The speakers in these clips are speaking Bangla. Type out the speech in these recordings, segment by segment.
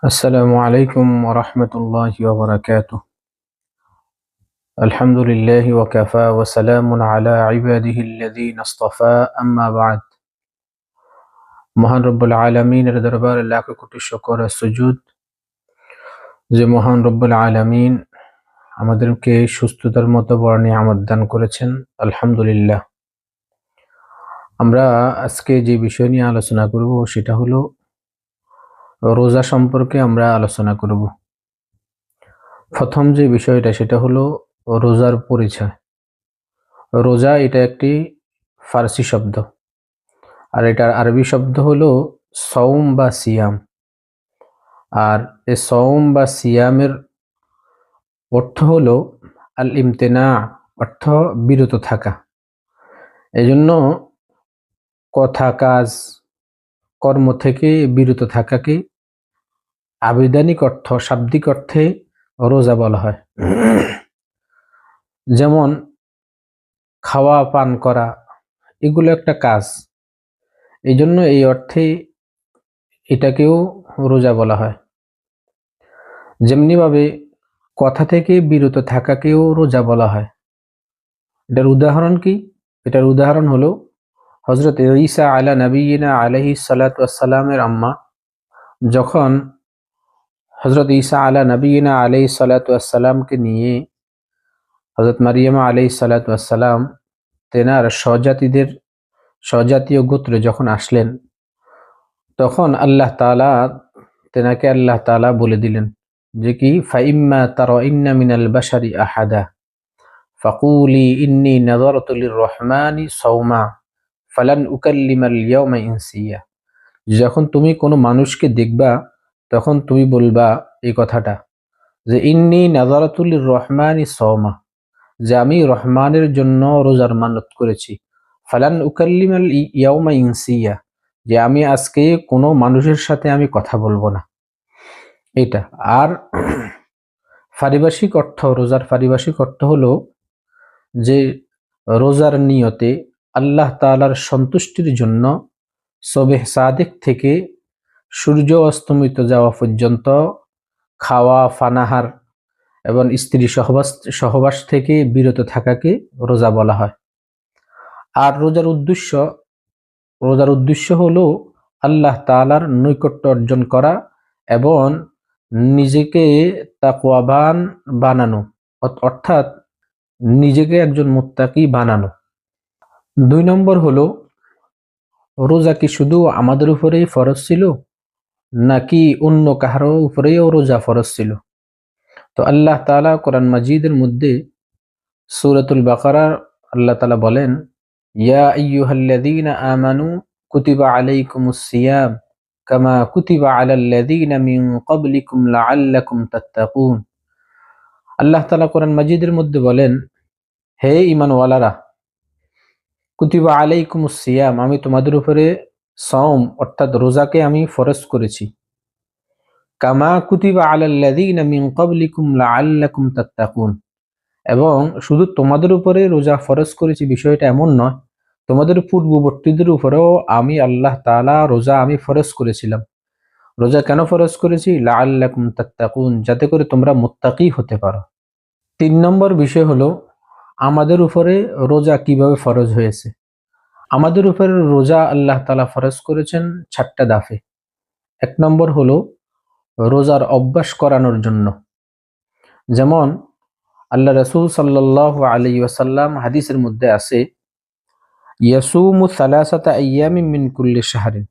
السلام عليكم ورحمة الله وبركاته. الحمد لله وكفى وسلام على عباده الذين اصطفى أما بعد. মহান রব্বুল আলামিনের দরবারে লাখ কোটি শুকর ও সুজুদ যে মহান রব্বুল আলামিন আমাদেরকে সুস্থতার মতো বড় নিয়ামত দান করেছেন, আলহামদুলিল্লাহ। আমরা আজকে যে বিষয় নিয়ে আলোচনা করব সেটা হলো রোজা সম্পর্কে আমরা আলোচনা করব। প্রথম যে বিষয়টা সেটা হলো রোজার পরিচয়। রোজা এটা একটি ফার্সি শব্দ, আর এটার আরবি শব্দ হলো সওম বা সিয়াম। আর এই সওম বা সিয়ামের অর্থ হলো আল ইমতেনা, অর্থ বিরত থাকা। এজন্য কথা, কাজ, কর্ম থেকে বিরত থাকাকে আবিধানিক অর্থ, শাব্দিক অর্থে রোজা বলা হয়। যেমন খাওয়া পান করা, এগুলো একটা কাজ, এই জন্য এই অর্থে এটাকেও রোজা বলা হয়। যেমনিভাবে কথা থেকে বিরত থাকাকেও রোজা বলা হয়। এটার উদাহরণ কি? এটার উদাহরণ হলো হযরত ঈসা আলা নবিয়িনা আলাইহিস সালাতু ওয়াস সালামের আম্মা যখন হযরত ঈসা আলা নবিয়িনা আলাইহিস সালাতু ওয়াস সালামকে নিয়ে হযরত মারিয়াম আলাইহিস সালাতু ওয়াস সালাম তেনার স্বজাতীয় গোত্রে যখন আসলেন, তখন আল্লাহ তাআলা তেনাকে বলে দিলেন যে কি ফাইম্মা তারাইন্না মিনাল বাশারি আহাদা ফাকুলি ইন্নী নাযারতু লির-রহমানি সাওমা ফালান উকাল্লিমাল ইয়াওমা ইনসিয়া। যখন তুমি কোনো মানুষকে দেখবা তখন তুমি বলবা এই কথাটা যে ইন্নী নাযারতু লির-রহমানি সাওমা, যে আমি রহমানের জন্য রোজার মানত করেছি। ফালান উকাল্লিমাল ইয়াওমা ইনসিয়া, যে আমি আজকে কোনো মানুষের সাথে আমি কথা বলবো না। এটা আর পারিভাষিক অর্থ, রোজার পারিভাষিক অর্থ হলো যে রোজার নিয়তে আল্লাহ তাআলার সন্তুষ্টির জন্য সবেহ সাদেক থেকে সূর্য অস্তমিত যাওয়া পর্যন্ত খাওয়া, পানাহার এবং স্ত্রী সহবাস থেকে বিরত থাকাকে রোজা বলা হয়। আর রোজার উদ্দেশ্য হলো আল্লাহ তাআলার নৈকট্য অর্জন করা এবং নিজেকে তাকওয়াবান বানানো, অর্থাৎ নিজেকে একজন মুত্তাকি বানানো। ২ নম্বর হলো রোজা কি শুধু আমাদের উপরেই ফরজ ছিল নাকি অন্য কারো উপরেও রোজা ফরজ ছিল? তো আল্লাহ তাআলা কোরআন মাজিদের মধ্যে সূরাতুল বাকারা আল্লাহ তাআলা বলেন, ইয়া আইয়ুহাল্লাযীনা আমানু কুতিবা আলাইকুমুস সিয়াম কামা কুতিবা আলাল্লাযীনা মিন ক্বাবলিকুম লাআল্লাকুম তাত্তাকুন। আল্লাহ তাআলা কোরআন মাজিদের মধ্যে বলেন, হে ঈমানওয়ালারা, কুতিবা আলাইকুমুস সিয়াম, আমি তোমাদের উপরে সওম অর্থাৎ রোজাকে আমি ফরজ করেছি। কামা কুতিবা আলাল্লাযীনা মিন ক্বাবলিকুম লাআল্লাকুম তাত্তাকুন, এবং শুধু তোমাদের উপরে রোজা ফরজ করেছি বিষয়টা এমন নয়, তোমাদের পূর্ববর্তীদের উপরেও আমি আল্লাহ তাআলা রোজা আমি ফরজ করেছিলাম। রোজা কেন ফরজ করেছি? লাআল্লাকুম তাত্তাকুন, যাতে করে তোমরা মুত্তাকি হতে পারো। ৩ নম্বর বিষয় হলো আমাদের উপরে রোজা কিভাবে ফরজ হয়েছে। আমাদের উপরে রোজা আল্লাহ তাআলা ফরজ করেছেন ৪টা ধাপে। ১ নম্বর হলো রোজার অভ্যাস করানোর জন্য। যেমন আল্লাহ রাসূল সাল্লাল্লাহু আলাইহি ওয়াসাল্লাম হাদিসের মধ্যে আছে, ইয়াসুমু সালাসাতা আইয়ামিন মিন কুল্লি শাহরিন।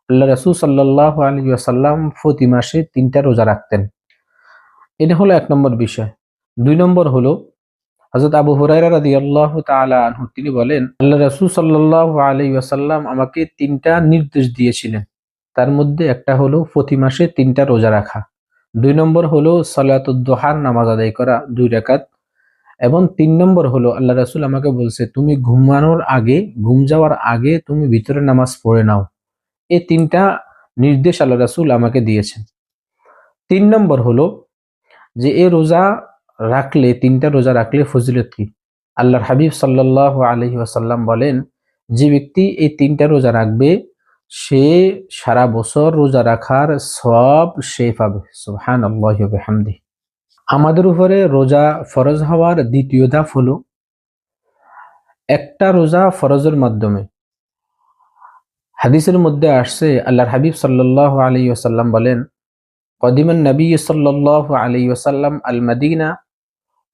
আল্লাহ রাসূল সাল্লাল্লাহু আলাইহি ওয়াসাল্লাম প্রতি মাসে ৩টা রোজা রাখতেন। এটা হলো ১ নম্বর বিষয়। ২ নম্বর হলো হযরত আবু হুরায়রা রাদিয়াল্লাহু তাআলা আনহু তিনি বলেন, আল্লাহ রাসূল সাল্লাল্লাহু আলাইহি ওয়াসাল্লাম আমাকে ৩টা নির্দেশ দিয়েছিলেন। তার মধ্যে একটা হলো প্রতি মাসে ৩টা রোজা রাখা। ২ নম্বর হলো সালাতুদ দুহার নামাজ আদায় করা ২ রাকাত, এবং ৩ নম্বর হলো আল্লাহ রাসূল আমাকে বলছে তুমি ঘুম যাওয়ার আগে তুমি ভিতরে নামাজ পড়ে নাও। এই ৩টা নির্দেশ আল্লাহ রাসূল আমাকে দিয়েছেন। ৩ নম্বর হলো যে এই রোজা রাখলে, ৩টা রোজা রাখলে ফজিলত কি? আল্লাহর হাবিব সাল্লাল্লাহু আলাইহি ওয়াসাল্লাম বলেন, যে ব্যক্তি এই ৩টা রোজা রাখবে সে সারা বছর রোজা রাখার সওয়াব সে পাবে। সুবহানাল্লাহি ওয়া বিহামদিহি। আমাদের উপরে রোজা ফরজ হওয়ার দ্বিতীয় ধাপ হলো একটা রোজা ফরজের মাধ্যমে। হাদিসের মধ্যে আসছে আল্লাহর হাবিব সাল্লাল্লাহু আলাইহি ওয়াসাল্লাম বলেন, কদিমান নবী সাল্লাল্লাহু আলাইহি ওয়াসাল্লাম আল মদিনা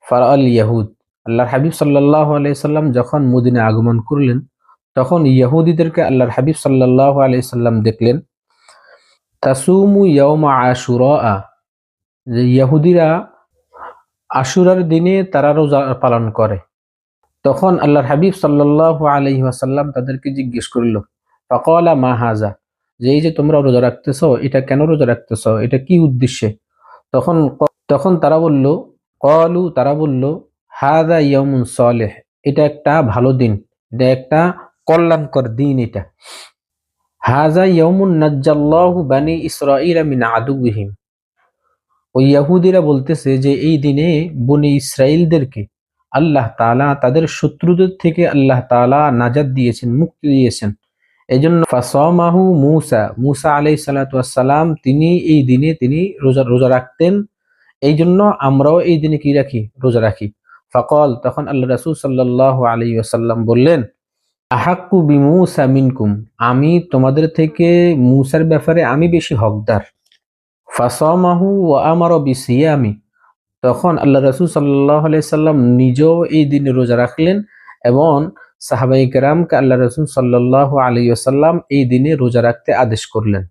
ফারাআল ইয়াহুদ। আল্লাহর হাবিব সাল্লাল্লাহু আলাইহি সাল্লাম যখন মদিনায় আগমন করলেন, তখন ইহুদিদেরকে আল্লাহর হাবিব সাল্লাল্লাহু আলাইহি সাল্লাম দেখলেন তাসুমু ইয়াউমা আশুরা, যে ইহুদিরা আশুরার দিনে তারা রোজা পালন করে। তখন আল্লাহর হাবিব সাল্লাল্লাহু আলাইহি ওয়াসাল্লাম তাদেরকে জিজ্ঞেস করল, ফাকালা মা হাজা, যে এই যে তোমরা রোজা রাখতেছো, এটা কেন রোজা রাখতেছো, এটা কি উদ্দেশ্যে? তখন তখন তারা বলল হাযা ইয়াউমুন সালিহ, এটা একটা ভালো দিন, এটা একটা কল্যাণকর দিন। এটা হাযা ইয়াউমুন নাজ্জাল্লাহু বানি ইসরাঈলা মিন আদুওয়িহিম, ওই ইহুদিরা বলতেছে যে এই দিনে বনি ইসরাইলদেরকে আল্লাহ তাআলা তাদের শত্রুদের থেকে আল্লাহ তাআলা নাজাত দিয়েছেন, মুক্তি দিয়েছেন। এজন্য ফাসামাহু মুসা আলাইহিস সালাতু ওয়াস সালাম, তিনি এই দিনে তিনি রোজা রাখতেন। এই জন্য আমরাও এই দিনে কি রাখি? রোজা রাখি। ফাকাল, তখন আল্লাহ রাসূল সাল্লাল্লাহু আলাইহি ওয়াসাল্লাম বললেন, আহাক্কু বিমূসা মিনকুম, আমি তোমাদের থেকে মূসার ব্যাপারে আমি বেশি হকদার। ফাসামাহু ওয়া আমারা বিসিয়ামি, তখন আল্লাহ রাসূল সাল্লাল্লাহু আলাইহি সাল্লাম নিজেও এই দিনে রোজা রাখলেন এবং সাহাবায়ে কেরামকে আল্লাহ রাসূল সাল্লাল্লাহু আলাইহি ওয়াসাল্লাম এই দিনে রোজা রাখতে আদেশ করলেন।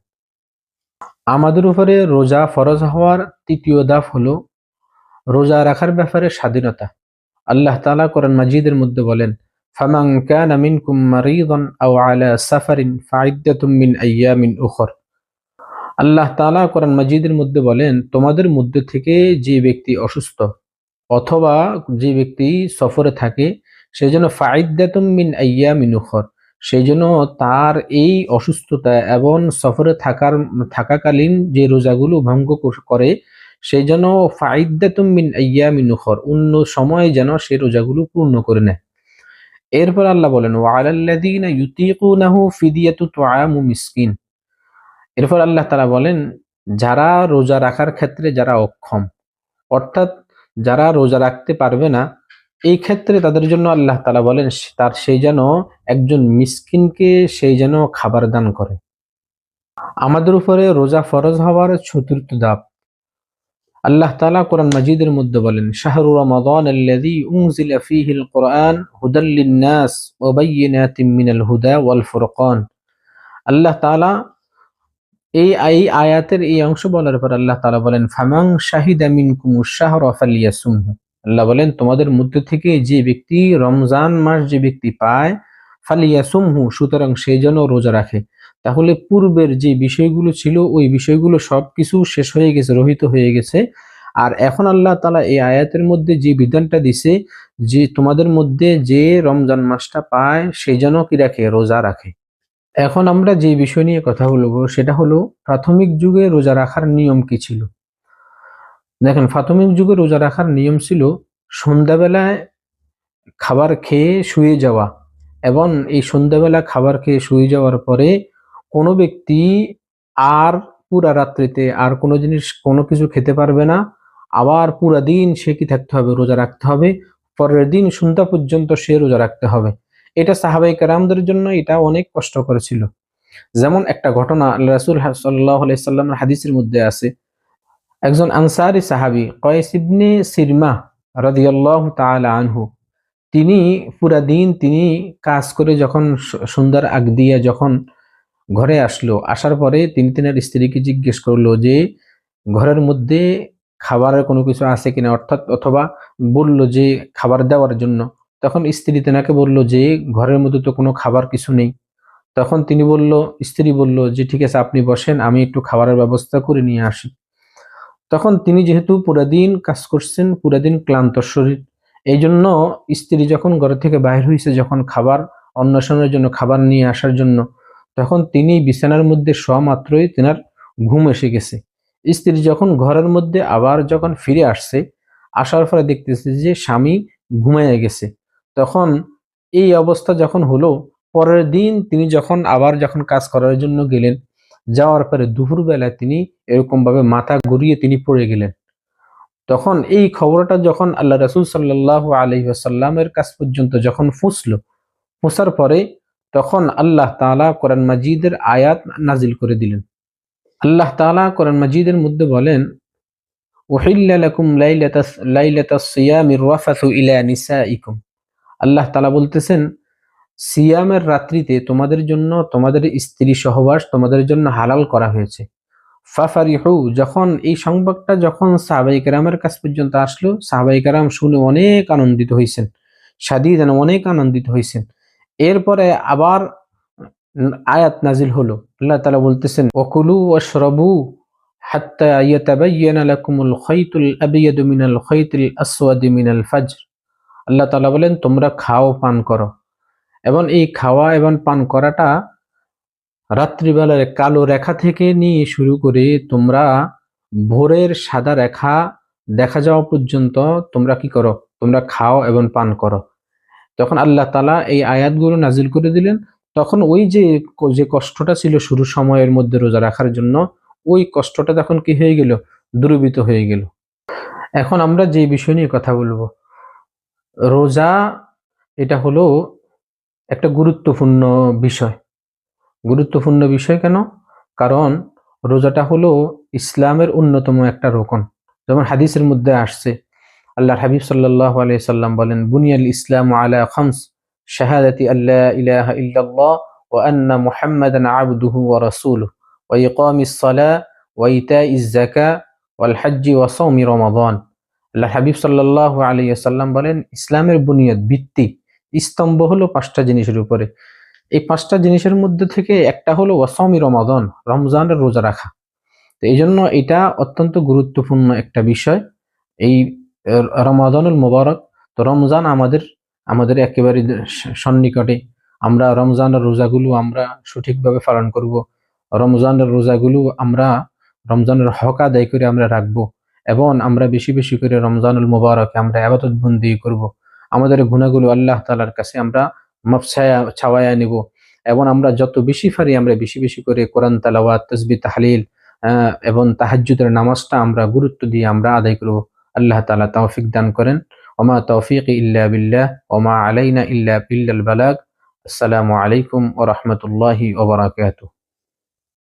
আমাদের উপরে রোজা ফরজ হওয়ার তৃতীয় ধাপ হলো রোজা রাখার ব্যাপারে স্বাধীনতা। আল্লাহ তাআলা কোরআন মাজিদের মধ্যে বলেন, ফামান কানা মিনকুম মারিদান আও আলা সাফারিন ফাইদ্দাতুম মিন আইয়ামিন উখর। আল্লাহ তাআলা কোরআন মাজিদের মধ্যে বলেন, তোমাদের মধ্যে থেকে যে ব্যক্তি অসুস্থ অথবা যে ব্যক্তি সফরে থাকে, সেজন্য ফাইদ্দাতুম মিন আইয়ামিন উখর, সেজন্য তার এই অসুস্থতা এবং সফরে থাকাকালীন যে রোজাগুলো ভঙ্গ করে, সেই জন্য ফাইদ্দাতুম মিন আইয়ামিন উখর, অন্য সময়ে যেন সে রোজাগুলো পূর্ণ করে নেয়। এরপর আল্লাহ বলেন, ওয়া আলাল্লাযীনা ইউতীকুনাহু ফিদিয়াতু তুআমু মিসকিন। এরপর আল্লাহ তাআলা বলেন, যারা রোজা রাখার ক্ষেত্রে যারা অক্ষম, অর্থাৎ যারা রোজা রাখতে পারবে না, এই ক্ষেত্রে তাদের জন্য আল্লাহ তাআলা বলেন সেই যেন একজন মিসকিনকে সেই যেন খাবার দান করে। আমাদের উপরে রোজা ফরজ হওয়ার চতুর্থ ধাপ, আল্লাহ তাআলা কোরআন মাজিদের মধ্যে বলেন, শাহরু রমাদান আল্লাযী উনজিলা ফীহিল কুরআন হুদাল লিন-নাস ওয়া বায়্যিনাতিম মিনাল হুদা ওয়াল ফুরকান। আল্লাহ তাআলা এই আয়াতের এই অংশ বলার পর আল্লাহ তাআলা বলেন, ফামান শাহিদা মিনকুমুশ শাহরা ফালিয়াসুমহু। আল্লাহ বলেন, তোমাদের মধ্যে থেকে যে ব্যক্তি রমজান মাস যে ব্যক্তি পায়, ফালিয়াসুমহু, সুতরাং সে যেন রোজা রাখে। তাহলে পূর্বের যে বিষয়গুলো ছিল ওই বিষয়গুলো সবকিছু শেষ হয়ে গেছে, রহিত হয়ে গেছে। আর এখন আল্লাহ তাআলা এই আয়াতের মধ্যে যে বিধানটা দিছে, যে তোমাদের মধ্যে যে রমজান মাসটা পায় সে যেন কি রাখে? রোজা রাখে। এখন আমরা যে বিষয় নিয়ে কথা বলবো সেটা হলো প্রাথমিক যুগে রোজা রাখার নিয়ম কি ছিল। দেখেন, প্রাথমিক যুগে রোজা রাখার নিয়ম ছিল সন্ধ্যাবেলায় খাবার খেয়ে শুয়ে যাওয়া, এবং এই সন্ধ্যাবেলা খাবার খেয়ে শুয়ে যাওয়ার পরে কোনো ব্যক্তি আর পুরা রাত্রিতে আর কোনো জিনিস কোনো কিছু খেতে পারবে না। আবার পুরা দিন সে কি থাকতে হবে? রোজা রাখতে হবে। পরের দিন সন্ধ্যা পর্যন্ত সে রোজা রাখতে হবে। এটা সাহাবায়ে কেরামদের জন্য এটা অনেক কষ্টকর ছিল। যেমন একটা ঘটনা আল্লাহ রাসূল সাল্লাল্লাহু আলাইহি সাল্লামের হাদিসের মধ্যে আছে, একজন আনসারী সাহাবী কয়েস ইবনে সিরমা রাদিয়াল্লাহু তাআলা আনহু, তিনি পুরা দিন তিনি কাজ করে যখন সন্ধ্যার আগ দিয়ে যখন ঘরে আসলো, আসার পরে তিনি তিনার স্ত্রীকে জিজ্ঞেস করলো যে ঘরের মধ্যে খাবারের কোনো কিছু আছে কিনা, অথবা বলল যে খাবার দেওয়ার জন্য। তখন স্ত্রী তেনাকে বলল যে ঘরের মধ্যে তো কোনো খাবার কিছু নেই। তখন স্ত্রী বলল যে ঠিক আছে, আপনি বসেন, আমি একটু খাবারের ব্যবস্থা করে নিয়ে আসি। তখন তিনি যেহেতু পুরা দিন কাজ করছেন, পুরা দিন ক্লান্ত শরীর, এই জন্য স্ত্রী যখন ঘর থেকে বাইর হয়েছে, যখন খাবার অন্বেষণের জন্য খাবার নিয়ে আসার জন্য, তখন তিনি বিছানার মধ্যে শোয়া মাত্রই তেনার ঘুম এসে গেছে। স্ত্রী যখন ঘরের মধ্যে আবার যখন ফিরে আসছে, আসার পরে দেখতেছে যে স্বামী ঘুমাইয়া গেছে। তখন এই অবস্থা যখন হলো, পরের দিন তিনি যখন কাজ করার জন্য গেলেন, যাওয়ার পরে দুপুর বেলায় তিনি এরকম ভাবে মাথা ঘুরিয়ে তিনি পড়ে গেলেন। তখন এই খবরটা যখন আল্লাহ রাসূল সাল্লাল্লাহু আলাইহি ওয়াসাল্লামের কাছ পর্যন্ত যখন পৌঁছার পরে তখন আল্লাহ তাআলা কোরআন মাজিদের আয়াত নাজিল করে দিলেন। আল্লাহ তাআলা কোরআন মাজিদের মধ্যে বলেন, উহিল্লা লাকুম লাইলাতাস সিয়ামির রাফাথু ইলা নিসাইকুম। আল্লাহ তাআলা বলতেছেন, সিয়ামের রাত্রিতে তোমাদের জন্য তোমাদের স্ত্রী সহবাস তোমাদের জন্য হালাল করা হয়েছে। ফাফারিহু, যখন এই সংবাদটা যখন সাহাবায়ে কেরামের কাছ পর্যন্ত আসলো, সাহাবায়ে কেরাম শুনে অনেক আনন্দিত হয়েছেন, শাদীদান অনেক আনন্দিত হয়েছেন। এরপরে আবার আয়াত নাজিল হলো। আল্লাহ তাআলা বলতেছেন, ওকুলু ওয়াশরাবু হাত্তা ইয়াতাবায়্যানা লাকুমুল খাইতুল আবিয়াদু মিনাল খাইতিল আসওয়াদি মিনাল ফাজর। আল্লাহ তাআলা বলেন, তোমরা খাও পান করো, এবং এই খাওয়া এবং পান করাটা রাত্রিবেলার কালো রেখা থেকে নিয়ে শুরু করে তোমরা ভোরের সাদা রেখা দেখা যাওয়া পর্যন্ত তোমরা কি করো? তোমরা খাও এবং পান করো। তখন আল্লাহ তাআলা এই আয়াতগুলো নাজিল করে দিলেন। তখন ওই যে কষ্টটা ছিল শুরু সময়ের মধ্যে রোজা রাখার জন্য, ওই কষ্টটা তখন কি হয়ে গেল? দূরীভূত হয়ে গেল। এখন আমরা যে বিষয় নিয়ে কথা বলবো, রোজা এটা হলো একটা গুরুত্বপূর্ণ বিষয়। গুরুত্বপূর্ণ বিষয় কেন? কারণ রোজাটা হলো ইসলামের অন্যতম একটা রোকন। যেমন হাদিসের মধ্যে আসছে, আল্লাহর হাবিব সাল্লাল্লাহু আলাইহি সাল্লাম বলেন, বুনিয়াল ইসলামু আলা খামস, শাহাদাতি আল্লা ইলাহা ইল্লাল্লাহ ওয়া আন্না মুহাম্মাদান আবদুহু ওয়া রাসূলুহু ওয়া ইকামিস সালাহ ওয়া ইতাইজ যাকাহ ওয়াল হজ্জি ওয়া সাওমি রমাদান। আল্লাহর হাবিব সাল্লাল্লাহু আলাইহি সাল্লাম বলেন, ইসলামের বুনিয়াদ, ভিত্তি, স্তম্ভ হলো 5টা জিনিসের উপরে। এই 5টা জিনিসের মধ্যে থেকে একটা হলো ওয়াসামি রমাদান, রমজানের রোজা রাখা। তো এই জন্য এটা অত্যন্ত গুরুত্বপূর্ণ একটা বিষয়। এই রমাদানুল মুবারক, তো রমজান আমাদের একেবারে সন্নিকটে। আমরা রমজানের রোজাগুলো আমরা সঠিকভাবে পালন করব। রমজানের রোজাগুলো আমরা রমজানের হক আদায় করে আমরা রাখবো, এবং আমরা বেশি বেশি করে রমজানুল মুবারকে আমরা ইবাদত বন্দি করব। আমাদের গুনাহগুলো আল্লাহ তাআলার কাছে আমরা মাফ চাওয়ায়া নিব, এবং আমরা যত বেশি পারি আমরা বেশি বেশি করে কোরআন তেলাওয়াত, তাসবিহ, তাহলিল এবং তাহাজ্জুদের নামাজটা আমরা গুরুত্ব দিয়ে আমরা আদায় করব। আল্লাহ তাআলা তৌফিক দান করেন। ওমা তৌফিকি ইল্লা বিল্লাহ ওমা আলাইনা ইল্লা বিল্লাল বালাগ। আসসালামু আলাইকুম ওয়া রাহমাতুল্লাহি ওয়া বারাকাতুহু।